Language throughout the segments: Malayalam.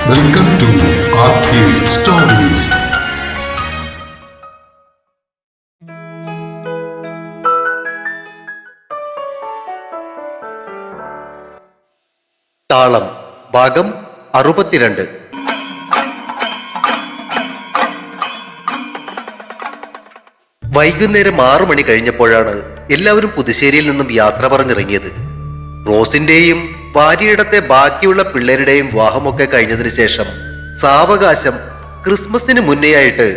Welcome to RK's Stories. താളം ഭാഗം 62. വൈകുന്നേരം 6 മണി കഴിഞ്ഞപ്പോഴാണ് എല്ലാവരും പുതുശ്ശേരിയിൽ നിന്നും യാത്ര പറഞ്ഞിറങ്ങിയത്. റോസിന്റെയും ഭാര്യയിടത്തെ ബാക്കിയുള്ള പിള്ളേരുടെയും വിവാഹമൊക്കെ കഴിഞ്ഞതിന് ശേഷം സാവകാശം ക്രിസ്മസിന് മുന്നേയായിട്ട്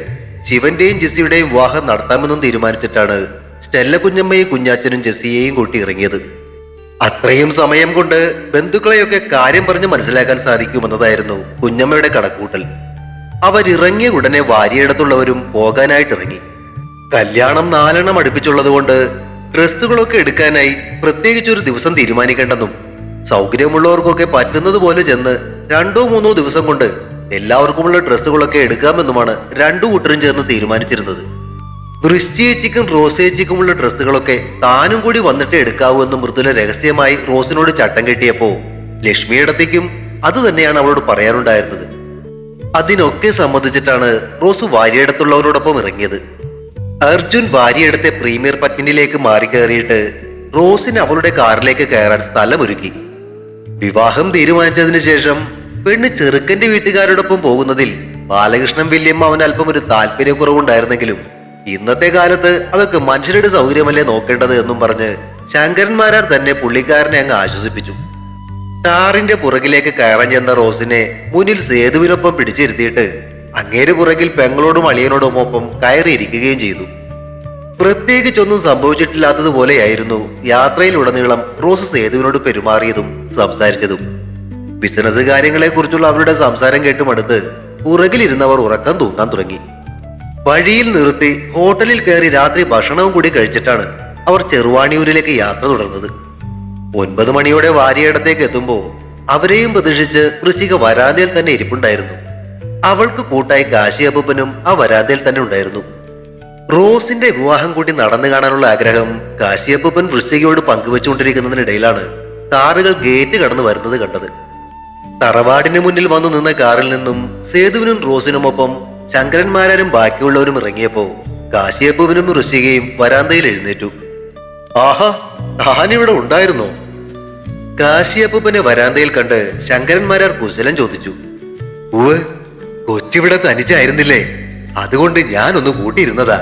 ശിവന്റെയും ജെസ്സിയുടെയും വിവാഹം നടത്താമെന്നും തീരുമാനിച്ചിട്ടാണ് സ്റ്റെല്ല കുഞ്ഞമ്മയും കുഞ്ഞാച്ചനും ജെസ്സിയെയും കൂട്ടി ഇറങ്ങിയത്. അത്രയും സമയം കൊണ്ട് ബന്ധുക്കളെയൊക്കെ കാര്യം പറഞ്ഞ് മനസ്സിലാക്കാൻ സാധിക്കുമെന്നതായിരുന്നു കുഞ്ഞമ്മയുടെ കണക്കൂട്ടൽ. അവരിറങ്ങിയ ഉടനെ ഭാര്യയിടത്തുള്ളവരും പോകാനായിട്ടിറങ്ങി. കല്യാണം 4 എണ്ണം അടുപ്പിച്ചുള്ളത് കൊണ്ട് ഡ്രസ്സുകളൊക്കെ എടുക്കാനായി പ്രത്യേകിച്ചൊരു ദിവസം തീരുമാനിക്കേണ്ടെന്നും സൗകര്യമുള്ളവർക്കൊക്കെ പറ്റുന്നത് പോലെ ചെന്ന് 2-3 ദിവസം കൊണ്ട് എല്ലാവർക്കുമുള്ള ഡ്രസ്സുകളൊക്കെ എടുക്കാമെന്നുമാണ് രണ്ടു കൂട്ടരും ചേർന്ന് തീരുമാനിച്ചിരുന്നത്. വൃശ്ചിയേച്ചിക്കും റോസേച്ചിക്കുമുള്ള ഡ്രസ്സുകളൊക്കെ താനും കൂടി വന്നിട്ട് എടുക്കാവൂ എന്ന് മൃദുല രഹസ്യമായി റോസിനോട് ചട്ടം കെട്ടിയപ്പോ ലക്ഷ്മിയിടത്തേക്കും അത് തന്നെയാണ് അവളോട് പറയാനുണ്ടായിരുന്നത്. അതിനൊക്കെ സമ്മതിച്ചിട്ടാണ് റോസ് ഭാര്യയിടത്തുള്ളവരോടൊപ്പം ഇറങ്ങിയത്. അർജുൻ ഭാര്യയിടത്തെ പ്രീമിയർ പറ്റിനിലേക്ക് മാറി കയറിയിട്ട് റോസിന് അവളുടെ കാറിലേക്ക് കയറാൻ സ്ഥലമൊരുക്കി. വിവാഹം തീരുമാനിച്ചതിന് ശേഷം പെണ്ണ് ചെറുക്കന്റെ വീട്ടുകാരോടൊപ്പം പോകുന്നതിൽ ബാലകൃഷ്ണൻ വല്യമ്മ അവന് അല്പം ഒരു താല്പര്യക്കുറവുണ്ടായിരുന്നെങ്കിലും ഇന്നത്തെ കാലത്ത് അതൊക്കെ മനുഷ്യരുടെ സൗകര്യമല്ലേ നോക്കേണ്ടത് എന്നും പറഞ്ഞ് ശങ്കരന്മാരാർ തന്നെ പുള്ളിക്കാരനെ അങ്ങ് ആശ്വസിപ്പിച്ചു. കാറിന്റെ പുറകിലേക്ക് കയറാൻ ചെന്ന റോസിനെ മുന്നിൽ സേതുവിനൊപ്പം പിടിച്ചിരുത്തിയിട്ട് അങ്ങേര് പുറകിൽ പെങ്ങളോടും അളിയനോടും ഒപ്പം കയറിയിരിക്കുകയും ചെയ്തു. പ്രത്യേകിച്ചൊന്നും സംഭവിച്ചിട്ടില്ലാത്തതുപോലെയായിരുന്നു യാത്രയിലുടനീളം റോസ് സേതുവിനോട് പെരുമാറിയതും സംസാരിച്ചതും. ബിസിനസ് കാര്യങ്ങളെ കുറിച്ചുള്ള അവരുടെ സംസാരം കേട്ടുമടുത്ത് പുറകിലിരുന്നവർ ഉറക്കം തൂങ്ങാൻ തുടങ്ങി. വഴിയിൽ നിർത്തി ഹോട്ടലിൽ കയറി രാത്രി ഭക്ഷണവും കൂടി കഴിച്ചിട്ടാണ് അവർ ചെറുവാണിയൂരിലേക്ക് യാത്ര തുടർന്നത്. 9 മണിയോടെ വാരിയിടത്തേക്ക് എത്തുമ്പോൾ അവരെയും പ്രതീക്ഷിച്ച് വൃശ്ചിക വരാന്തയിൽ തന്നെ ഇരിപ്പുണ്ടായിരുന്നു. അവൾക്ക് കൂട്ടായി കാശിയപ്പനും ആ വരാന്തയിൽ തന്നെ ഉണ്ടായിരുന്നു. റോസിന്റെ വിവാഹം കൂടി നടന്നു കാണാനുള്ള ആഗ്രഹം കാശിയപ്പൻ വൃശ്ചികയോട് പങ്കുവെച്ചുകൊണ്ടിരിക്കുന്നതിനിടയിലാണ് കാറുകൾ ഗേറ്റ് കടന്നു വരുന്നത് കണ്ടത്. തറവാടിന് മുന്നിൽ വന്നു നിന്ന കാറിൽ നിന്നും സേതുവിനും റോസിനുമൊപ്പം ശങ്കരന്മാരും ബാക്കിയുള്ളവരും ഇറങ്ങിയപ്പോ കാശിയപ്പനും ഋഷികയും വരാന്തയിൽ എഴുന്നേറ്റു. ആഹാ, താനിവിടെ ഉണ്ടായിരുന്നോ? കാശിയപ്പനെ വരാന്തയിൽ കണ്ട് ശങ്കരന്മാരാർ കുശലം ചോദിച്ചു. ഉവ്, കൊച്ചിവിടെ തനിച്ചായിരുന്നില്ലേ? അതുകൊണ്ട് ഞാനൊന്ന് കൂട്ടിയിരുന്നതാ.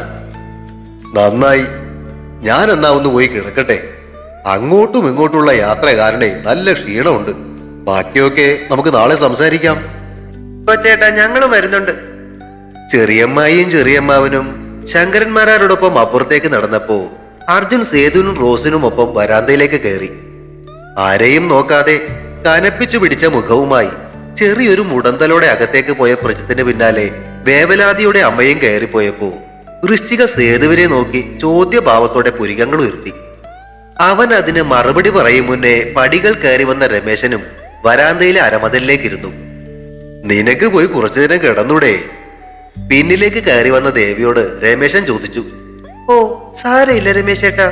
നന്നായി, ഞാൻ എന്നാ ഒന്ന് പോയി കിടക്കട്ടെ. അങ്ങോട്ടും ഇങ്ങോട്ടുള്ള യാത്ര കാരണേ നല്ല ക്ഷീണമുണ്ട്. ബാക്കിയൊക്കെ നമുക്ക് നാളെ സംസാരിക്കാം. ചേട്ടാ, ഞങ്ങളും വരുന്നുണ്ട്. ചെറിയമ്മായിയും ചെറിയമ്മാവനും ശങ്കരന്മാരോടൊപ്പം അപ്പുറത്തേക്ക് നടന്നപ്പോ അർജുൻ സേതുവിനും റോസിനും ഒപ്പം വരാന്തയിലേക്ക് കയറി. ആരെയും നോക്കാതെ കനപ്പിച്ചു പിടിച്ച മുഖവുമായി ചെറിയൊരു മുടന്തലോടെ അകത്തേക്ക് പോയ പ്രജിത്തിന് പിന്നാലെ വേവലാതിയുടെ അമ്മയും കയറിപ്പോയപ്പോ വൃശ്ചിക സേതുവിനെ നോക്കി ചോദ്യഭാവത്തോടെ പുരികങ്ങൾ ഉയർത്തി. അവൻ അതിന് മറുപടി പറയും മുന്നേ പടികൾ കയറി വന്ന രമേശനും വരാന്തയിലെ അരമതലിലേക്കിരുന്നു. നിനക്ക് പോയി കുറച്ചു നേരം കിടന്നൂടെ? പിന്നിലേക്ക് കയറി വന്ന ദേവിയോട് രമേശൻ ചോദിച്ചു. ഓ, സാരയില്ല രമേശേട്ടാ.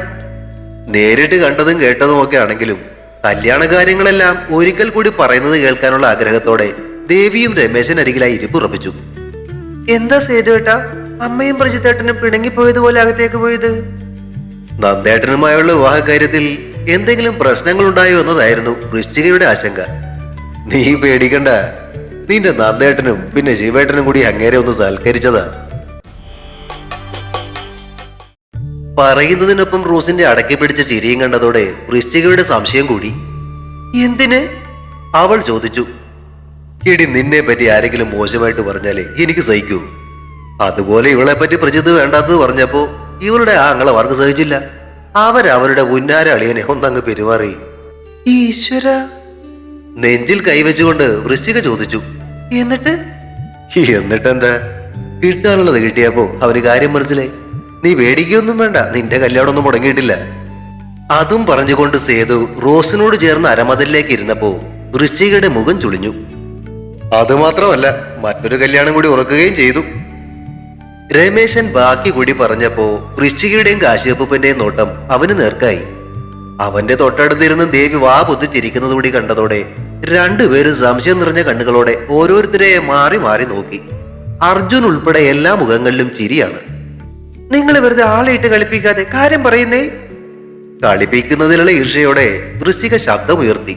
നേരിട്ട് കണ്ടതും കേട്ടതും ഒക്കെ ആണെങ്കിലും കല്യാണ കാര്യങ്ങളെല്ലാം ഒരിക്കൽ കൂടി പറയുന്നത് കേൾക്കാനുള്ള ആഗ്രഹത്തോടെ ദേവിയും രമേശൻ അരികിലായി ഇരിപ്പുറപ്പിച്ചു. എന്താ സേതുവേട്ടാ, അമ്മയും പ്രജിത്തേട്ടനും പിണങ്ങിപ്പോയതുപോലെ അകത്തേക്ക് പോയത്? നന്ദേട്ടനുമായുള്ള വിവാഹ കാര്യത്തിൽ എന്തെങ്കിലും പ്രശ്നങ്ങൾ ഉണ്ടായോ എന്നതായിരുന്നു വൃശ്ചികയുടെ ആശങ്ക. നീ പേടിക്കണ്ട, നിന്റെ നന്ദേട്ടനും പിന്നെ ശിവേട്ടനും കൂടി അങ്ങേരെ ഒന്ന് സൽക്കരിച്ചതാ. പറയുന്നതിനൊപ്പം റോസിന്റെ അടക്കി പിടിച്ച ചിരിയും കണ്ടതോടെ വൃശ്ചികയുടെ സംശയം കൂടി. എന്തിന്? അവൾ ചോദിച്ചു. എടി, നിന്നെ പറ്റി ആരെങ്കിലും മോശമായിട്ട് പറഞ്ഞാലേ എനിക്ക് സഹിക്കൂ. അതുപോലെ ഇവളെ പറ്റി പ്രജിത്ത് വേണ്ടാത്തത് പറഞ്ഞപ്പോ ഇവളുടെ ആങ്ങളെ അവർക്ക് സഹിച്ചില്ല. അവരവരുടെ ഉന്നാര അളിയനെ ഒന്നങ്ങ് പെരുമാറി. ഈശ്വര! നെഞ്ചിൽ കൈവച്ചുകൊണ്ട് വൃശ്ചിക ചോദിച്ചു. എന്നിട്ടെന്താ? കിട്ടാനുള്ളത് കിട്ടിയപ്പോ അവന് കാര്യം മനസ്സിലായി. നീ പേടിക്കൊന്നും വേണ്ട, നിന്റെ കല്യാണമൊന്നും മുടങ്ങിയിട്ടില്ല. അതും പറഞ്ഞുകൊണ്ട് സേതു റോസിനോട് ചേർന്ന് അരമതലിലേക്ക് ഇരുന്നപ്പോ വൃശ്ചികയുടെ മുഖം ചുളിഞ്ഞു. അതുമാത്രമല്ല, മറ്റൊരു കല്യാണം കൂടി ഉറക്കുകയും ചെയ്തു. രമേശൻ ബാക്കി കൂടി പറഞ്ഞപ്പോ വൃശ്ചികയുടെയും കാശിയപ്പന്റെയും നോട്ടം അവന് നേർക്കായി. അവന്റെ തൊട്ടടുത്തിരുന്ന് ദേവി വാ പൊത്തിച്ചിരിക്കുന്നത് കൂടി കണ്ടതോടെ രണ്ടുപേരും സംശയം നിറഞ്ഞ കണ്ണുകളോടെ ഓരോരുത്തരെ മാറി മാറി നോക്കി. അർജുൻ ഉൾപ്പെടെ എല്ലാ മുഖങ്ങളിലും ചിരിയാണ്. നിങ്ങൾ വെറുതെ ആളെയിട്ട് കളിപ്പിക്കാതെ കാര്യം പറയുന്നേ. കളിപ്പിക്കുന്നതിലുള്ള ഈർഷയോടെ വൃശ്ചിക ശബ്ദമുയർത്തി.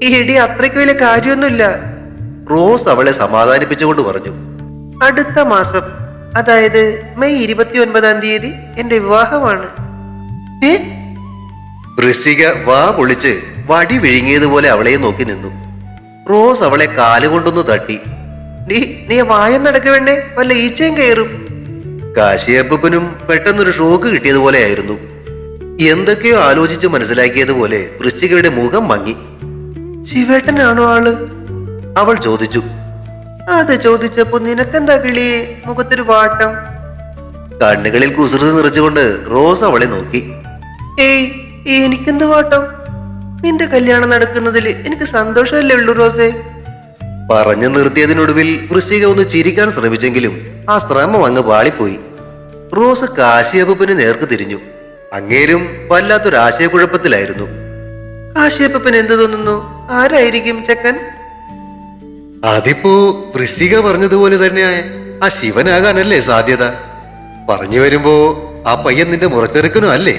ഇടി അത്രയ്ക്ക് വലിയ കാര്യമൊന്നുമില്ല. റോസ് അവളെ സമാധാനിപ്പിച്ചുകൊണ്ട് പറഞ്ഞു. അടുത്ത മാസം, അതായത് മെയ് 29-ാം തീയതി എന്റെ വിവാഹമാണ്. വൃശ്ചിക വാ പൊളിച്ച് വടി വിഴുങ്ങിയതുപോലെ അവളെ നോക്കി നിന്നു. റോസ് അവളെ കാലുകൊണ്ടൊന്ന് തട്ടി. നീ വായൊന്നടക്ക വേണ്ടേ, വല്ല ഈച്ചയും കയറും. കാശിയപ്പനും പെട്ടെന്നൊരു ഷോക്ക് കിട്ടിയതുപോലെ ആയിരുന്നു. എന്തൊക്കെയോ ആലോചിച്ച് മനസ്സിലാക്കിയതുപോലെ വൃശ്ചികയുടെ മുഖം മങ്ങി. ശിവേട്ടനാണോ ആള്? അവൾ ചോദിച്ചു. അത് ചോദിച്ചപ്പോ നിനക്കെന്താ കിളിയെ മുഖത്തൊരു വാട്ടം? കണ്ണുകളിൽ കുസൃതി നിറച്ചുകൊണ്ട് റോസ് അവളെ നോക്കി. ഏയ്, എനിക്കെന്ത് വാട്ടം? നിന്റെ കല്യാണം നടക്കുന്നതിൽ എനിക്ക് സന്തോഷമല്ലേ ഉള്ളൂ റോസേ. പറഞ്ഞു നിർത്തിയതിനൊടുവിൽ വൃശ്ചിക ഒന്ന് ചിരിക്കാൻ ശ്രമിച്ചെങ്കിലും ആ ശ്രമം അങ്ങ് പാളിപ്പോയി. റോസ് കാശിയപ്പന് നേർക്ക് തിരിഞ്ഞു. അങ്ങേരും വല്ലാത്തൊരു ആശയക്കുഴപ്പത്തിലായിരുന്നു. കാശിയപ്പന് എന്ത് തോന്നുന്നു? ആരായിരിക്കും ചെക്കൻ? അതിപ്പോ വൃശ്ചിക പറഞ്ഞതുപോലെ തന്നെ ആ ശിവനാകാനല്ലേ സാധ്യത. പറഞ്ഞു വരുമ്പോ ആ പയ്യൻ നിന്റെ മുറച്ചെറുക്കനും അല്ലേ?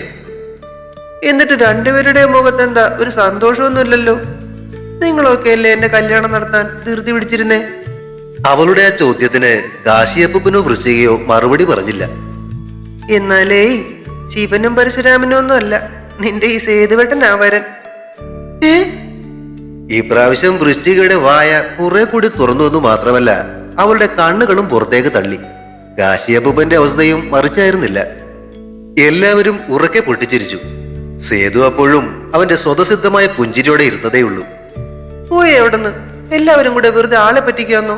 എന്നിട്ട് രണ്ടുപേരുടെ മുഖത്ത് എന്താ ഒരു സന്തോഷമൊന്നുമില്ലല്ലോ? നിങ്ങളൊക്കെ അല്ലേ എന്റെ കല്യാണം നടത്താൻ ധൃതി പിടിച്ചിരുന്നേ? അവളുടെ ആ ചോദ്യത്തിന് കാശിയപ്പനോ വൃശ്ചികയോ മറുപടി പറഞ്ഞില്ല. എന്നാലേ ശിവനും പരശുരാമനും ഒന്നും അല്ല, നിന്റെ ഈ സേതുവേട്ടനാ വരൻ. ഈ പ്രാവശ്യം വൃശ്ചികയുടെ വായ കുറെ കൂടി തുറന്നു എന്ന് മാത്രമല്ല, അവളുടെ കണ്ണുകളും പുറത്തേക്ക് തള്ളി. കാശിയപ്പന്റെ അവസ്ഥയും മറിച്ചായിരുന്നില്ല. എല്ലാവരും ഉറക്കെ പൊട്ടിച്ചിരിച്ചു. സേതു അപ്പോഴും അവന്റെ സ്വതസിദ്ധമായ പുഞ്ചിരിയോടെ ഇരുന്നതേയുള്ളൂ. പോയി എവിടെന്ന്? എല്ലാവരും കൂടെ വെറുതെ ആളെ പറ്റിക്കാന്നോ?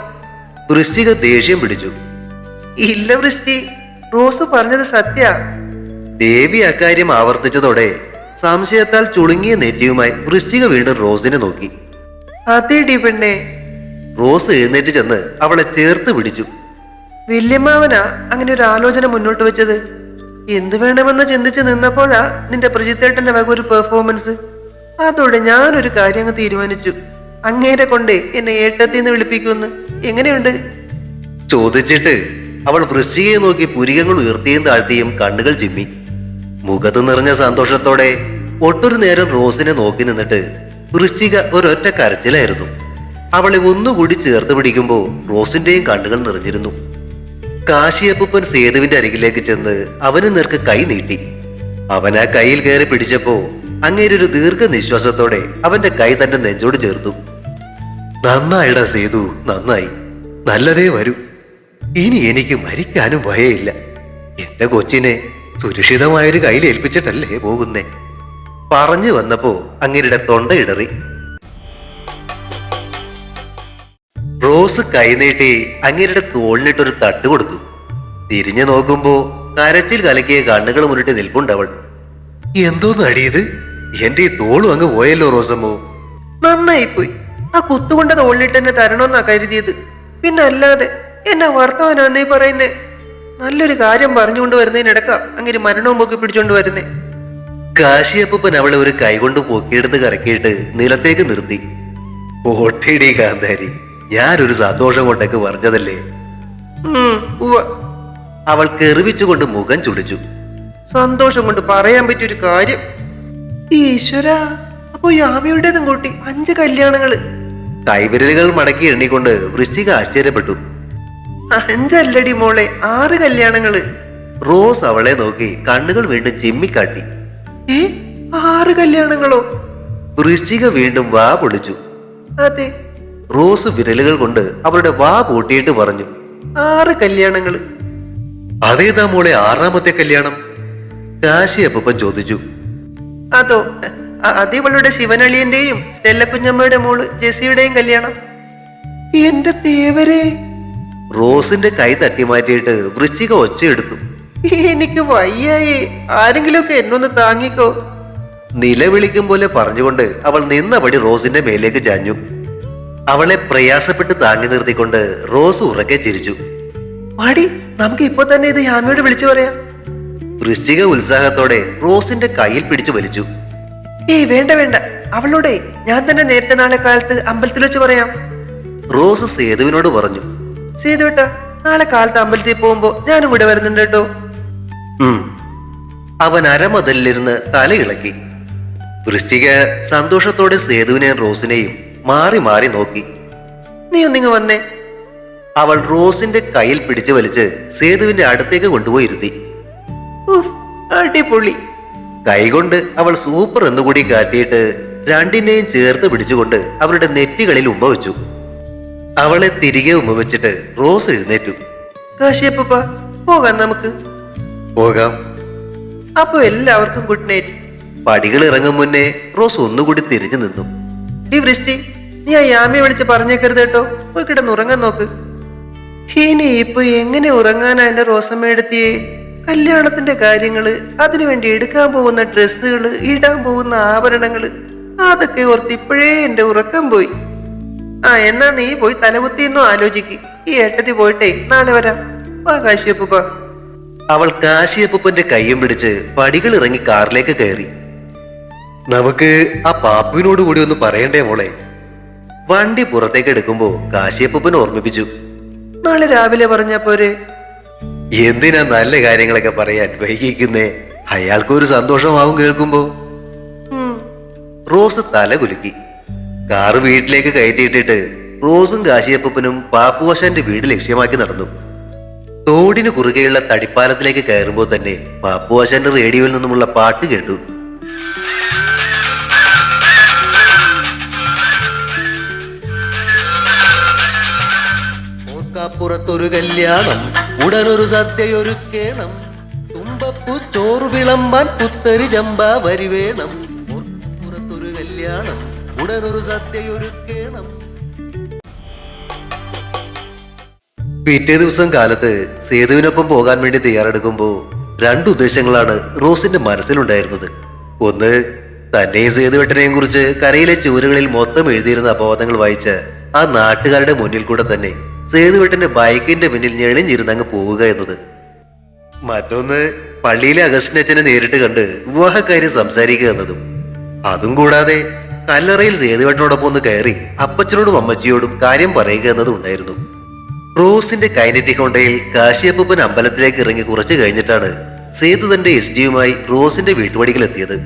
വൃശ്ചിക ദേഷ്യം പിടിച്ചു. ഇല്ല വൃശ്ചി, റോസ് പറഞ്ഞത് സത്യ. ദേവി അക്കാര്യം ആവർത്തിച്ചതോടെ സംശയത്താൽ ചുളുങ്ങിയ നെറ്റിയുമായി വൃശ്ചിക വീണ്ടും റോസിനെ നോക്കി. അതേടി പെണ്ണെ. റോസ് എഴുന്നേറ്റ് ചെന്ന് അവളെ ചേർത്ത് പിടിച്ചു. വല്യമ്മാവനാ അങ്ങനെ ഒരു ആലോചന മുന്നോട്ട് വെച്ചത്. എന്ത് വേണമെന്ന് ചിന്തിച്ച് നിന്നപ്പോഴാ നിന്റെ പ്രജിത്തേട്ടന്റെ വക ഒരു പെർഫോമൻസ്. അതോടെ ഞാനൊരു കാര്യം അങ്ങ് തീരുമാനിച്ചു. അങ്ങേരെ കൊണ്ട് എന്നെ ഏട്ടത്തിന്ന് വിളിപ്പിക്കുമെന്ന്. എങ്ങനെയുണ്ട്? ചോദിച്ചിട്ട് അവൾ വൃശ്ചികയെ നോക്കി പുരികങ്ങൾ ഉയർത്തിയും താഴ്ത്തിയും കണ്ണുകൾ ചിമ്മി. മുഖത്ത് നിറഞ്ഞ സന്തോഷത്തോടെ ഒട്ടൊരു നേരം റോസിനെ നോക്കി നിന്നിട്ട് വൃശ്ചിക ഒരൊറ്റ കരച്ചിലായിരുന്നു. അവളെ ഒന്നുകൂടി ചേർത്ത് പിടിക്കുമ്പോൾ റോസിന്റെയും കണ്ണുകൾ നിറഞ്ഞിരുന്നു. കാശിയപ്പൻ സേതുവിന്റെ അരികിലേക്ക് ചെന്ന് അവന് നേർക്ക് കൈ നീട്ടി. അവൻ ആ കൈയിൽ കയറി പിടിച്ചപ്പോ അങ്ങേരൊരു ദീർഘനിശ്വാസത്തോടെ അവന്റെ കൈ തന്റെ നെഞ്ചോട് ചേർത്തു. നന്നായിടാ സേതു, നന്നായി. നല്ലതേ വരൂ. ഇനി എനിക്ക് മരിക്കാനും ഭയമില്ല. എന്റെ കൊച്ചിനെ സുരക്ഷിതമായൊരു കയ്യിൽ ഏൽപ്പിച്ചിട്ടല്ലേ പോകുന്നേ. പറഞ്ഞു വന്നപ്പോ അങ്ങേരുടെ തൊണ്ടയിടറി. റോസ് കൈനീട്ടി അങ്ങേരുടെ തോളിനിട്ടൊരു തട്ട് കൊടുത്തു. തിരിഞ്ഞു നോക്കുമ്പോ കരച്ചിൽ കലക്കിയ കണ്ണുകൾ മുന്നിട്ട് നിൽപ്പുണ്ടവൾ. എന്തോന്ന് അടിയത്? എന്റെ ഈ തോളും അങ്ങ് പോയല്ലോ റോസമ്മോ. നന്നായിപ്പോയി. ആ കുത്തുകൊണ്ട തോളിലിട്ട് എന്നെ തരണമെന്നാ കരുതിയത്. പിന്നെ അല്ലാതെ എന്നെ വർത്തമാനാന്നേ പറയുന്നേ. നല്ലൊരു കാര്യം പറഞ്ഞുകൊണ്ട് വരുന്നതിനിടക്ക അങ്ങനെ മരണവും പൊക്കി പിടിച്ചോണ്ട് വരുന്നേ. കാശിയപ്പൻ അവളെ ഒരു കൈകൊണ്ട് പൊക്കിയെടുത്ത് കറക്കിയിട്ട് നിലത്തേക്ക് നിർത്തി. ഓട്ടിടി കാന്താരി, ഞാനൊരു സന്തോഷം കൊണ്ടൊക്കെ പറഞ്ഞതല്ലേ. അവൾ കെറിവിച്ചുകൊണ്ട് മുഖം ചുളിച്ചു. സന്തോഷം കൊണ്ട് പറയാൻ പറ്റിയൊരു കാര്യം. ഈശ്വര, അപ്പൊ യാമിയുടേതും കൂട്ടി 5 കല്യാണങ്ങള്. കൈവിരലുകൾ മടക്കി എണ്ണിക്കൊണ്ട് വൃശ്ചിക ആശ്ചര്യപ്പെട്ടു. 5 അല്ലടി മോളെ, 6 കല്യാണങ്ങള്. റോസ് അവളെ നോക്കി കണ്ണുകൾ വീണ്ടും ചിമ്മിക്കാട്ടി. 6 കല്യാണങ്ങളോ? വൃശ്ചിക വീണ്ടും വാ പൊളിച്ചു. അതെ. റോസ് വിരലുകൾ കൊണ്ട് അവളുടെ വാ പൂട്ടിയിട്ട് പറഞ്ഞു. 6 കല്യാണങ്ങള്. അതേതാ മോളെ 6ാമത്തെ കല്യാണം? കാശിയപ്പൻ ചോദിച്ചു. അതോ, അതിവളുടെ ശിവനളിയന്റെയും സ്റ്റെല്ലക്കുഞ്ഞമ്മയുടെ മോള് ജെസിയുടെയും കല്യാണം. എന്റെ തേവരെ. റോസിന്റെ കൈ തട്ടി മാറ്റിയിട്ട് വൃശ്ചിക ഒച്ചയെടുത്തു. എനിക്ക് വയ്യായേ, ആരെങ്കിലുമൊക്കെ എന്നൊന്ന് താങ്ങിക്കോ. നിലവിളിക്കും പോലെ പറഞ്ഞുകൊണ്ട് അവൾ നിന്നപടി റോസിന്റെ മേലേക്ക് ചാഞ്ഞു. അവളെ പ്രയാസപ്പെട്ട് താങ്ങി നിർത്തിക്കൊണ്ട് റോസ് ഉറക്കെ ചിരിച്ചു. പാടി, നമുക്ക് ഇപ്പൊ തന്നെ ഇത് യാമിയോട് വിളിച്ചു പറയാം. വൃശ്ചിക ഉത്സാഹത്തോടെ റോസിന്റെ കയ്യിൽ പിടിച്ചു വലിച്ചു. ഏയ് വേണ്ട വേണ്ട, അവളോടെ ഞാൻ തന്നെ നേരത്തെ നാളെ കാലത്ത് അമ്പലത്തിൽ വെച്ച് പറയാം. റോസ് സേതുവിനോട് പറഞ്ഞു. സേതുവേട്ടാ, നാളെ കാലത്ത് അമ്പലത്തിൽ പോകുമ്പോ ഞാനും കൂടെ വരുന്നുണ്ട് കേട്ടോ. അവൻ അരമതിലിരുന്ന് തലയിളക്കി. വൃശ്ചിക സന്തോഷത്തോടെ സേതുവിനെയും റോസിനെയും മാറി മാറി നോക്കി. നീ ഒന്നിങ്ങ് വന്നേ. അവൾ റോസിന്റെ കയ്യിൽ പിടിച്ചു വലിച്ച് സേതുവിന്റെ അടുത്തേക്ക് കൊണ്ടുപോയി ഇരുത്തി. ഉഫ്, അടിപൊളി. കൈകൊണ്ട് അവൾ സൂപ്പർ എന്നുകൂടി കാട്ടിയിട്ട് രണ്ടിനെയും ചേർത്ത് പിടിച്ചുകൊണ്ട് അവരുടെ നെറ്റികളിൽ ഉമ്മ വെച്ചു. അവളെ തിരികെ ഉമ്മ വെച്ചിട്ട് റോസ് എഴുന്നേറ്റു. കാശിയപ്പ, പോകാം നമുക്ക്. പോകാം. അപ്പൊ എല്ലാവർക്കും ഗുഡ് നൈറ്റ്. പടികൾ ഇറങ്ങും മുന്നേ റോസ് ഒന്നുകൂടി തിരിഞ്ഞു നിന്നു. ഡി വൃഷ്ടി, നീ ആ യാമിയെ വിളിച്ച് പറഞ്ഞേക്കരുത് കേട്ടോ. പോയി കിടന്ന് ഉറങ്ങാൻ നോക്ക്. ഇനി ഇപ്പൊ എങ്ങനെ ഉറങ്ങാനാ എന്റെ റോസമ്മയെടുത്തിയേ? കല്യാണത്തിന്റെ കാര്യങ്ങള്, അതിനുവേണ്ടി എടുക്കാൻ പോകുന്ന ഡ്രസ്സുകള്, ഇടാൻ പോകുന്ന ആഭരണങ്ങള്, അതൊക്കെ ഓർത്ത് ഇപ്പോഴേ എന്റെ ഉറക്കം പോയി. ആ, എന്നാ നീ പോയി തലകുത്തിന്നോ ആലോചിക്ക്. ഈ ഏട്ടത്തി പോയിട്ടേ നാളെ വരാം. വാ കാശിയപ്പ. അവൾ കാശിയപ്പന്റെ കയ്യും പിടിച്ച് പടികൾ ഇറങ്ങി കാറിലേക്ക് കയറി. നമുക്ക് ആ പാപ്പുവിനോട് കൂടി ഒന്ന് പറയണ്ടേ മോളെ? വണ്ടി പുറത്തേക്ക് എടുക്കുമ്പോ കാശിയപ്പൻ ഓർമ്മിപ്പിച്ചു. നാളെ രാവിലെ പറഞ്ഞാ പോരെ? എന്തിനാ നല്ല കാര്യങ്ങളൊക്കെ പറയാൻ വൈകിക്കുന്നേ? അയാൾക്കൊരു സന്തോഷമാവും കേൾക്കുമ്പോ. റോസ് തല കുലുക്കി. കാറ് വീട്ടിലേക്ക് കയറ്റിയിട്ടിട്ട് റോസും കാശിയപ്പനും പാപ്പുവശന്റെ വീട് ലക്ഷ്യമാക്കി നടന്നു. തോടിന് കുറുകെയുള്ള തടിപ്പാലത്തിലേക്ക് കയറുമ്പോൾ തന്നെ പാപ്പുവശന്റെ റേഡിയോയിൽ നിന്നുമുള്ള പാട്ട് കേട്ടു. ഓർക്കാപ്പുറത്തൊരു കല്യാണം, ഉടനൊരു സദ്യയൊരുക്കേണം, തുമ്പപ്പൂ ചോറ് വിളമ്പാൻ പുത്തരി ചമ്പ വരി വേണം. ഓർക്കാപ്പുറത്തൊരു കല്യാണം, ഉടനൊരു സദ്യയൊരുക്കേണം. പിറ്റേ ദിവസം കാലത്ത് സേതുവിനൊപ്പം പോകാൻ വേണ്ടി തയ്യാറെടുക്കുമ്പോൾ രണ്ട് ഉദ്ദേശങ്ങളാണ് റോസിന്റെ മനസ്സിലുണ്ടായിരുന്നത്. ഒന്ന്, തന്നെയും സേതുവേട്ടനെയും കുറിച്ച് കരയിലെ ചുവരുകളിൽ മൊത്തം എഴുതിയിരുന്ന അപവാദങ്ങൾ വായിച്ച ആ നാട്ടുകാരുടെ മുന്നിൽ കൂടെ തന്നെ സേതുവേട്ടന്റെ ബൈക്കിന്റെ പിന്നിൽ ഞെളിഞ്ഞിരുന്ന് അങ്ങ് പോവുക എന്നത്. മറ്റൊന്ന്, പള്ളിയിലെ അഗസ്റ്റിനച്ഛനെ നേരിട്ട് കണ്ട് വിവാഹക്കാര്യം സംസാരിക്കുക എന്നതും. അതും കൂടാതെ കല്ലറയിൽ സേതുവേട്ടനോടൊപ്പം ഒന്ന് കയറി അപ്പച്ചനോടും അമ്മച്ചിയോടും കാര്യം പറയുക എന്നതും ഉണ്ടായിരുന്നു. റോസിന്റെ കൈനറ്റിക് ഹോണ്ടയിൽ കാശിയപ്പൻ അമ്പലത്തിലേക്ക് ഇറങ്ങി കുറച്ചു കഴിഞ്ഞിട്ടാണ് സേതു തന്റെ SDയുമായി റോസിന്റെ വീട്ടുപടിക്കലെത്തിയത്.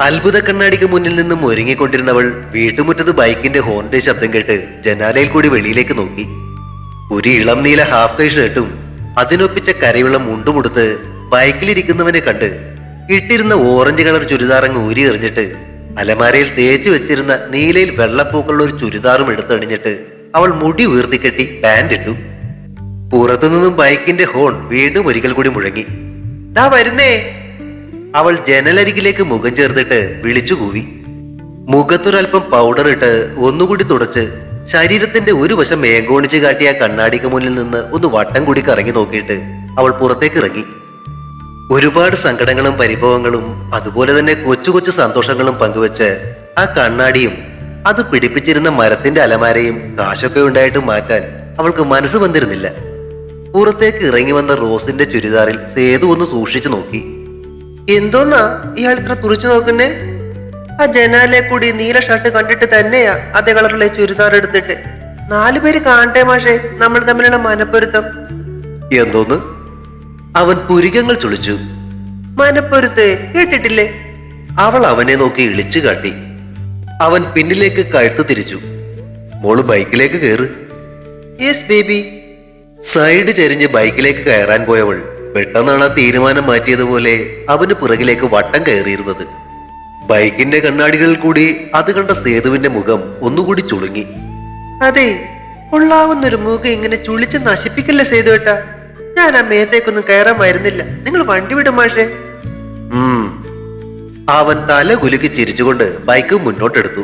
അത്ഭുത കണ്ണാടിക്ക് മുന്നിൽ നിന്നും ഒരുങ്ങിക്കൊണ്ടിരുന്നവൾ വീട്ടുമുറ്റത്ത് ബൈക്കിന്റെ ഹോണിന്റെ ശബ്ദം കേട്ട് ജനാലയിൽ കൂടി വെളിയിലേക്ക് നോക്കി. ഒരു ഇളം നീല ഹാഫ് കൈ ഷർട്ടും അതിനൊപ്പിച്ച കരയുള്ള മുണ്ടുമുടുത്ത് ബൈക്കിലിരിക്കുന്നവനെ കണ്ട് ഇട്ടിരുന്ന ഓറഞ്ച് കളർ ചുരിദാറങ്ങ് ഊരി എറിഞ്ഞിട്ട് അലമാരയിൽ തേച്ചു വെച്ചിരുന്ന നീലയിൽ വെള്ളപ്പൂക്കളുള്ള ഒരു ചുരിദാറും എടുത്തണിഞ്ഞിട്ട് അവൾ മുടി ഉയർത്തിക്കെട്ടി പാന്റ് ഇട്ടു. പുറത്തുനിന്നും ബൈക്കിന്റെ ഹോൺ വീണ്ടും ഒരിക്കൽ കൂടി മുഴങ്ങി. ദാ വരുന്നേ. അവൾ ജനലരികിലേക്ക് മുഖം ചേർത്തിട്ട് വിളിച്ചു കൂവി. മുഖത്തൊരൽപ്പം പൗഡർ ഇട്ട് ഒന്നുകൂടി തുടച്ച് ശരീരത്തിന്റെ ഒരു വശം മേങ്കോണിച്ച് കാട്ടിയ കണ്ണാടിക്ക് മുന്നിൽ നിന്ന് ഒന്ന് വട്ടം കൂടി കറങ്ങി നോക്കിയിട്ട് അവൾ പുറത്തേക്ക് ഇറങ്ങി. ഒരുപാട് സങ്കടങ്ങളും പരിഭവങ്ങളും അതുപോലെ തന്നെ കൊച്ചു കൊച്ചു സന്തോഷങ്ങളും പങ്കുവെച്ച് ആ കണ്ണാടിയും അത് പിടിപ്പിച്ചിരുന്ന മരത്തിന്റെ അലമാരയും കാശൊക്കെ ഉണ്ടായിട്ട് മാറ്റാൻ അവൾക്ക് മനസ്സ് വന്നിരുന്നില്ല. പുറത്തേക്ക് ഇറങ്ങി വന്ന റോസിന്റെ ചുരിദാറിൽ സേതു ഒന്ന് സൂക്ഷിച്ചു നോക്കി. എന്തോന്നാ ഇയാൾ ഇത്ര തുറിച്ചു നോക്കുന്നേ? ആ ജനാലെ കൂടി നീല ഷർട്ട് കണ്ടിട്ട് തന്നെയാ അതേ കളറിലെ ചുരിദാർ എടുത്തിട്ട്. 4 പേര് കാണട്ടെ മാഷേ നമ്മൾ തമ്മിലുള്ള മനപ്പൊരുത്തം. എന്തോന്ന്? അവൻ പുരികങ്ങൾ ചുളിച്ചു. മനപ്പൊരുത്തേ കേട്ടിട്ടില്ലേ? അവൾ അവനെ നോക്കി ഇളിച്ചു കാട്ടി. അവൻ പിന്നിലേക്ക് കഴുത്ത് തിരിച്ചു. മോള് ബൈക്കിലേക്ക് കയറ്. Yes baby. സൈഡ് ചെരിഞ്ഞ് ബൈക്കിലേക്ക് കയറാൻ പോയവൾ പെട്ടെന്നാണ് ആ തീരുമാനം മാറ്റിയതുപോലെ അവന് പുറകിലേക്ക് വട്ടം കയറിയിരുന്നത്. ബൈക്കിന്റെ കണ്ണാടികളിൽ കൂടി അത് കണ്ട സേതുവിന്റെ മുഖം ഒന്നുകൂടി ചുളുങ്ങി. അതെ, കൊള്ളാവുന്നൊരു മുഖം ഇങ്ങനെ ചുളിച്ച് നശിപ്പിക്കല്ലേ സേതുവേട്ടാ. ഞാൻ ആ മേത്തേക്കൊന്നും കയറാൻ വരുന്നില്ല. നിങ്ങൾ വണ്ടി വിടും മാഷേ. അവൻ തല കുലുക്കി ചിരിച്ചുകൊണ്ട് ബൈക്ക് മുന്നോട്ടെടുത്തു.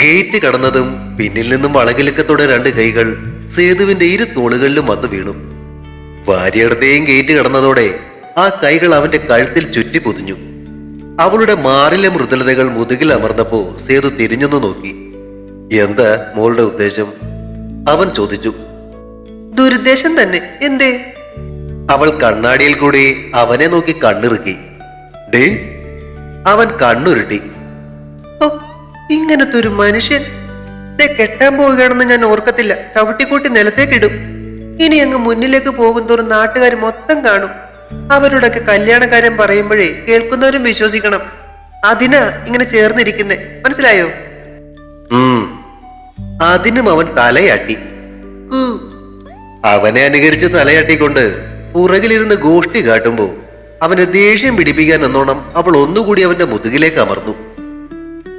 ഗേറ്റ് കടന്നതും പിന്നിൽ നിന്നും വളകിലക്കത്തോടെ 2 കൈകൾ സേതുവിന്റെ ഇരു തോളുകളിലും വന്നു വീണു. ഭാര്യയുടെയും ഗേറ്റ് കടന്നതോടെ ആ കൈകൾ അവന്റെ കഴുത്തിൽ ചുറ്റി പൊതിഞ്ഞു. അവളുടെ മാറിലെ മൃദുലതകൾ മുതുകിൽ അമർന്നപ്പോ സേതു തിരിഞ്ഞൊന്നു നോക്കി. എന്താ മോളുടെ ഉദ്ദേശം? അവൻ ചോദിച്ചു. ദുരുദ്ദേശം തന്നെ. എന്തേ? അവൾ കണ്ണാടിയിൽ കൂടി അവനെ നോക്കി കണ്ണിറുക്കി. ഡേ. അവൻ കണ്ണുരുട്ടി. ഓ, ഓ, ഇങ്ങനത്തെ ഒരു മനുഷ്യൻ കെട്ടാൻ പോവുകയാണെന്ന് ഞാൻ ഓർക്കത്തില്ല. ചവിട്ടിക്കൂട്ടി നിലത്തേക്കിടും. ഇനി അങ്ങ് മുന്നിലേക്ക് പോകുന്തോറും നാട്ടുകാർ മൊത്തം കാണും. അവരോടൊക്കെ കല്യാണക്കാരൻ പറയുമ്പോഴേ കേൾക്കുന്നവരും വിശ്വസിക്കണം. അതിനാ ഇങ്ങനെ ചേർന്നിരിക്കുന്നേ, മനസ്സിലായോ? അതിനും അവൻ തലയാട്ടി. അവനെ അനുകരിച്ച് തലയാട്ടിക്കൊണ്ട് പുറകിലിരുന്ന് ഗോഷ്ടി കാട്ടുമ്പോ അവന് ദേഷ്യം പിടിപ്പിക്കാൻ എന്നോണം അവൾ ഒന്നുകൂടി അവന്റെ മുതുകിലേക്ക് അമർന്നു.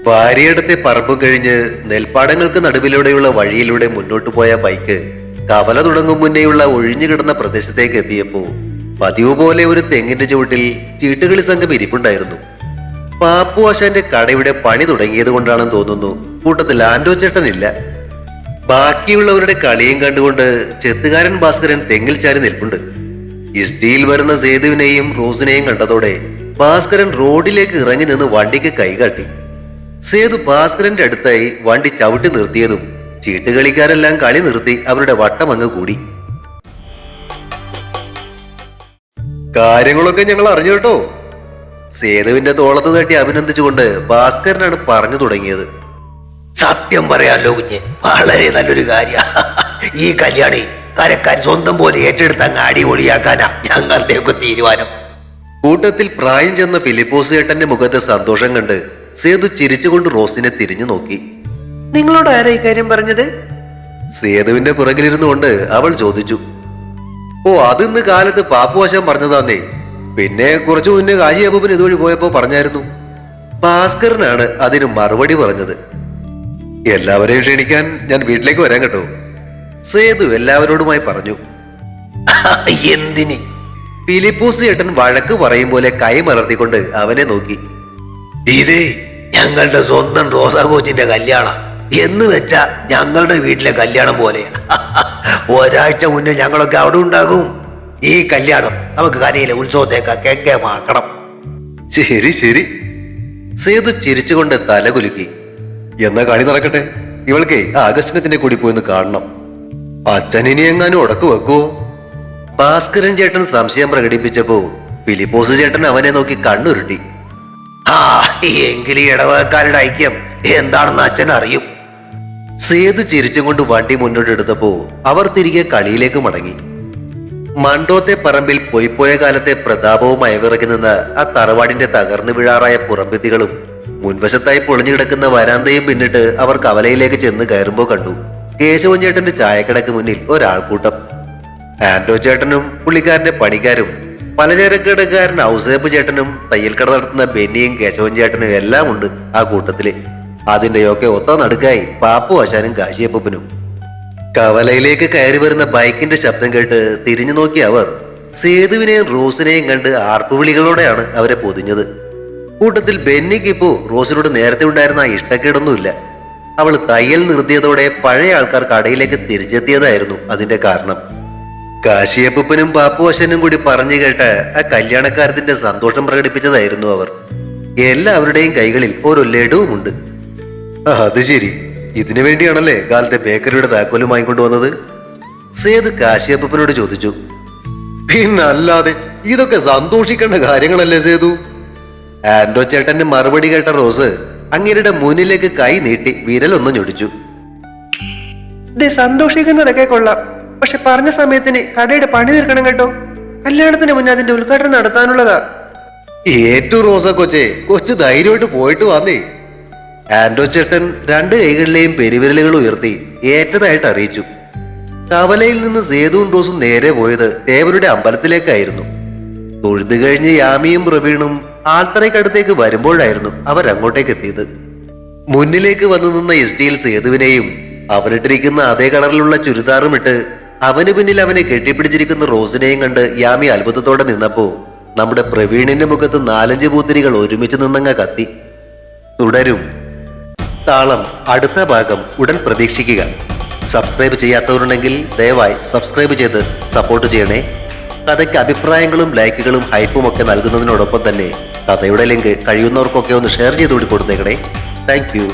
ഭാര്യയിടത്തെ പറമ്പും കഴിഞ്ഞ് നെൽപ്പാടങ്ങൾക്ക് നടുവിലൂടെയുള്ള വഴിയിലൂടെ മുന്നോട്ടു പോയ ബൈക്ക് കവല തുടങ്ങും മുന്നേയുള്ള ഒഴിഞ്ഞുകിടന്ന പ്രദേശത്തേക്ക് എത്തിയപ്പോ പതിവ് പോലെ ഒരു തെങ്ങിന്റെ ചുവട്ടിൽ ചീട്ടുകളി സംഘം ഇരിപ്പുണ്ടായിരുന്നു. പാപ്പു ആശാന്റെ കടയുടെ പണി തുടങ്ങിയത് കൊണ്ടാണെന്ന് തോന്നുന്നു കൂട്ടത്തിൽ ആൻഡോ ചേട്ടനില്ല. ബാക്കിയുള്ളവരുടെ കളിയും കണ്ടുകൊണ്ട് ചെത്തുകാരൻ ഭാസ്കരൻ തെങ്ങിൽ ചാരി നിൽപ്പുണ്ട്. ഇഷ്ടിയിൽ വരുന്ന സേതുവിനെയും റോസിനെയും കണ്ടതോടെ ഭാസ്കരൻ റോഡിലേക്ക് ഇറങ്ങി നിന്ന് വണ്ടിക്ക് കൈകാട്ടി. സേതു ഭാസ്കരന്റെ അടുത്തായി വണ്ടി ചവിട്ടി നിർത്തിയതും ചീട്ടുകളിക്കാരെല്ലാം കളി നിർത്തി അവരുടെ വട്ടം അങ്ങ് കൂടി. കാര്യങ്ങളൊക്കെ ഞങ്ങൾ അറിഞ്ഞു കേട്ടോ. സേതുവിന്റെ തോളത്ത് തട്ടി അഭിനന്ദിച്ചുകൊണ്ട് ഭാസ്കരനാണ് പറഞ്ഞു തുടങ്ങിയത്. സത്യം പറയാലോ കുഞ്ഞ്, വളരെ നല്ലൊരു കാര്യ. ഈ കല്യാണി കരക്കാർ സ്വന്തം പോലെ ഏറ്റെടുത്ത് അങ്ങ് അടിപൊളിയാക്കാനാ ഞങ്ങളുടെയൊക്കെ തീരുമാനം. കൂട്ടത്തിൽ പ്രായം ചെന്ന ഫിലിപ്പോസ് ചേട്ടന്റെ മുഖത്തെ സന്തോഷം കണ്ട് സേതു ചിരിച്ചുകൊണ്ട് റോസിനെ തിരിഞ്ഞു നോക്കി. നിങ്ങളോട് ആരാ ഇക്കാര്യം പറഞ്ഞത്? സേതുവിന്റെ പുറകിലിരുന്നു കൊണ്ട് അവൾ ചോദിച്ചു. ഓ, അതിന്ന് കാലത്ത് പാപ്പുവശം പറഞ്ഞതാന്നേ. പിന്നെ കുറച്ചു മുന്നേ കാശി അപ്പൂപ്പൻ ഇതുവഴി പോയപ്പോ പറഞ്ഞായിരുന്നു. ഭാസ്കരനാണ് അതിന് മറുപടി പറഞ്ഞത്. എല്ലാവരെയും ക്ഷണിക്കാൻ ഞാൻ വീട്ടിലേക്ക് വരാൻ കേട്ടോ, സേതു എല്ലാവരോടുമായി പറഞ്ഞു. എന്തിന്? ഫിലിപ്പോസ് ചേട്ടൻ വഴക്ക് പറയും പോലെ കൈ മലർത്തിക്കൊണ്ട് അവനെ നോക്കി. ഇത് ഞങ്ങളുടെ സ്വന്തം റോസാ കോച്ചിന്റെ കല്യാണം എന്ന് വെച്ചാ ഞങ്ങളുടെ വീട്ടിലെ കല്യാണം പോലെ. ഒരാഴ്ച മുന്നേ ഞങ്ങളൊക്കെ അവിടെ ഉണ്ടാകും. ഈ കല്യാണം നമുക്ക് കരയിലെ ഉത്സവത്തേക്ക് കെങ്കേമാക്കണം. ശരി ശരി, സേതു ചിരിച്ചുകൊണ്ട് തലകുലുക്കി. എന്നാ കളി നടക്കട്ടെ. ഇവൾക്ക് ആകർഷണത്തിന്റെ കൂടി പോയിന്ന് കാണണം. അച്ഛൻ ഇനി എങ്ങാനും ഉടക്കു വെക്കുവോ? ഭാസ്കരൻ ചേട്ടൻ സംശയം പ്രകടിപ്പിച്ചപ്പോ ഫിലിപ്പോസ് ചേട്ടൻ അവനെ നോക്കി കണ്ണുരുട്ടി. ആ, എങ്കിലും ഇടവകക്കാരുടെ ഐക്യം എന്താണെന്ന് അച്ഛൻ അറിയും. സേതു ചിരിച്ചും കൊണ്ട് വണ്ടി മുന്നോട്ടെടുത്തപ്പോ അവർ തിരികെ കളിയിലേക്ക് മടങ്ങി. മണ്ടോത്തെ പറമ്പിൽ പൊയ്പോയ കാലത്തെ പ്രതാപവും അയവിറക്കി നിന്ന ആ തറവാടിന്റെ തകർന്നു വീഴാറായ പുറംഭിത്തികളും മുൻവശത്തായി പൊളിഞ്ഞു കിടക്കുന്ന വരാന്തയും പിന്നിട്ട് അവർ കവലയിലേക്ക് ചെന്ന് കയറുമ്പോ കണ്ടു കേശവൻ ചേട്ടന്റെ ചായക്കടക്ക് മുന്നിൽ ഒരാൾക്കൂട്ടം. ആൻഡോ ചേട്ടനും പുള്ളിക്കാരന്റെ പണിക്കാരും പലചരക്കടക്കാരൻ ഔസേപ്പ് ചേട്ടനും തയ്യൽക്കട നടത്തുന്ന ബെന്നിയും കേശവൻ ചേട്ടനും എല്ലാം ഉണ്ട് ആ കൂട്ടത്തില്. അതിന്റെയൊക്കെ ഒത്ത നടുക്കായി പാപ്പു ആശാനും കാശിയപ്പനും. കവലയിലേക്ക് കയറി വരുന്ന ബൈക്കിന്റെ ശബ്ദം കേട്ട് തിരിഞ്ഞു നോക്കിയ അവർ സേതുവിനെയും റോസിനെയും കണ്ട് ആർപ്പുവിളികളോടെയാണ് അവരെ പൊതിഞ്ഞത്. കൂട്ടത്തിൽ ബെന്നിക്കിപ്പോ റോസിനോട് നേരത്തെ ഉണ്ടായിരുന്ന ആ ഇഷ്ടക്കേടൊന്നുമില്ല. അവൾ തയ്യൽ നിർത്തിയതോടെ പഴയ ആൾക്കാർ കടയിലേക്ക് തിരിച്ചെത്തിയതായിരുന്നു അതിന്റെ കാരണം. കാശിയപ്പനും പാപ്പുവശനും കൂടി പറഞ്ഞു കേട്ട ആ കല്യാണക്കാരത്തിന്റെ സന്തോഷം പ്രകടിപ്പിച്ചതായിരുന്നു അവർ. എല്ലാവരുടെയും കൈകളിൽ ഓരോ ലഡുവുമുണ്ട്. അത് ശരി, ഇതിനു വേണ്ടിയാണല്ലേ കാലത്തെ ബേക്കറിയുടെ താക്കോലും വാങ്ങിക്കൊണ്ടുവന്നത്? സേതു കാശിയപ്പനോട് ചോദിച്ചു. പിന്നല്ലാതെ, ഇതൊക്കെ സന്തോഷിക്കേണ്ട കാര്യങ്ങളല്ലേ സേതു? ആൻഡോ ചേട്ടന്റെ മറുപടി കേട്ട റോസ് അങ്ങേരുടെ മുന്നിലേക്ക് കൈ നീട്ടി വിരലൊന്ന് ഞൊടിച്ചു. സന്തോഷിക്കുന്നതൊക്കെ കൊള്ളാം, പക്ഷെ പറഞ്ഞ സമയത്തിന് കടയുടെ പണി തീർക്കണം കേട്ടോ. കല്യാണത്തിന് മുന്നേ അതിന്റെ ഉദ്ഘാടനം നടത്താനുള്ളതാ. ഏറ്റു റോസ കൊച്ചു ധൈര്യമായിട്ട് പോയിട്ട് വന്നേ. ആൻഡോ ചേട്ടൻ രണ്ട് കൈകളിലെയും പെരുവിരലുകൾ ഉയർത്തി ഏറ്റതായിട്ട് അറിയിച്ചു. കവലയിൽ നിന്ന് സേതുവും റോസും നേരെ പോയത് തേവരുടെ അമ്പലത്തിലേക്കായിരുന്നു. തൊഴുതു കഴിഞ്ഞ് യാമിയും പ്രവീണും ആൽത്തറയ്ക്കടുത്തേക്ക് വരുമ്പോഴായിരുന്നു അവരങ്ങോട്ടേക്ക് എത്തിയത്. മുന്നിലേക്ക് വന്നു നിന്ന എസ്റ്റിയിൽ സേതുവിനെയും അവനിട്ടിരിക്കുന്ന അതേ കളറിലുള്ള ചുരിദാറും ഇട്ട് അവന് പിന്നിൽ അവനെ കെട്ടിപ്പിടിച്ചിരിക്കുന്ന റോസിനെയും കണ്ട് യാമി അത്ഭുതത്തോടെ നിന്നപ്പോ നമ്മുടെ പ്രവീണിന്റെ മുഖത്ത് 4-5 പൂത്തിരികൾ ഒരുമിച്ച് നിന്നങ്ങ കത്തി. തുടരും. താളം അടുത്ത ഭാഗം ഉടൻ പ്രതീക്ഷിക്കുക. സബ്സ്ക്രൈബ് ചെയ്യാത്തവരുണ്ടെങ്കിൽ ദയവായി സബ്സ്ക്രൈബ് ചെയ്ത് സപ്പോർട്ട് ചെയ്യണേ. കഥയ്ക്ക് അഭിപ്രായങ്ങളും ലൈക്കുകളും ഹൈപ്പും ഒക്കെ നൽകുന്നതിനോടൊപ്പം തന്നെ കഥയുടെ ലിങ്ക് കഴിയുന്നവർക്കൊക്കെ ഒന്ന് ഷെയർ ചെയ്തുകൂടി കൊടുത്തേക്കണേ. Thank U.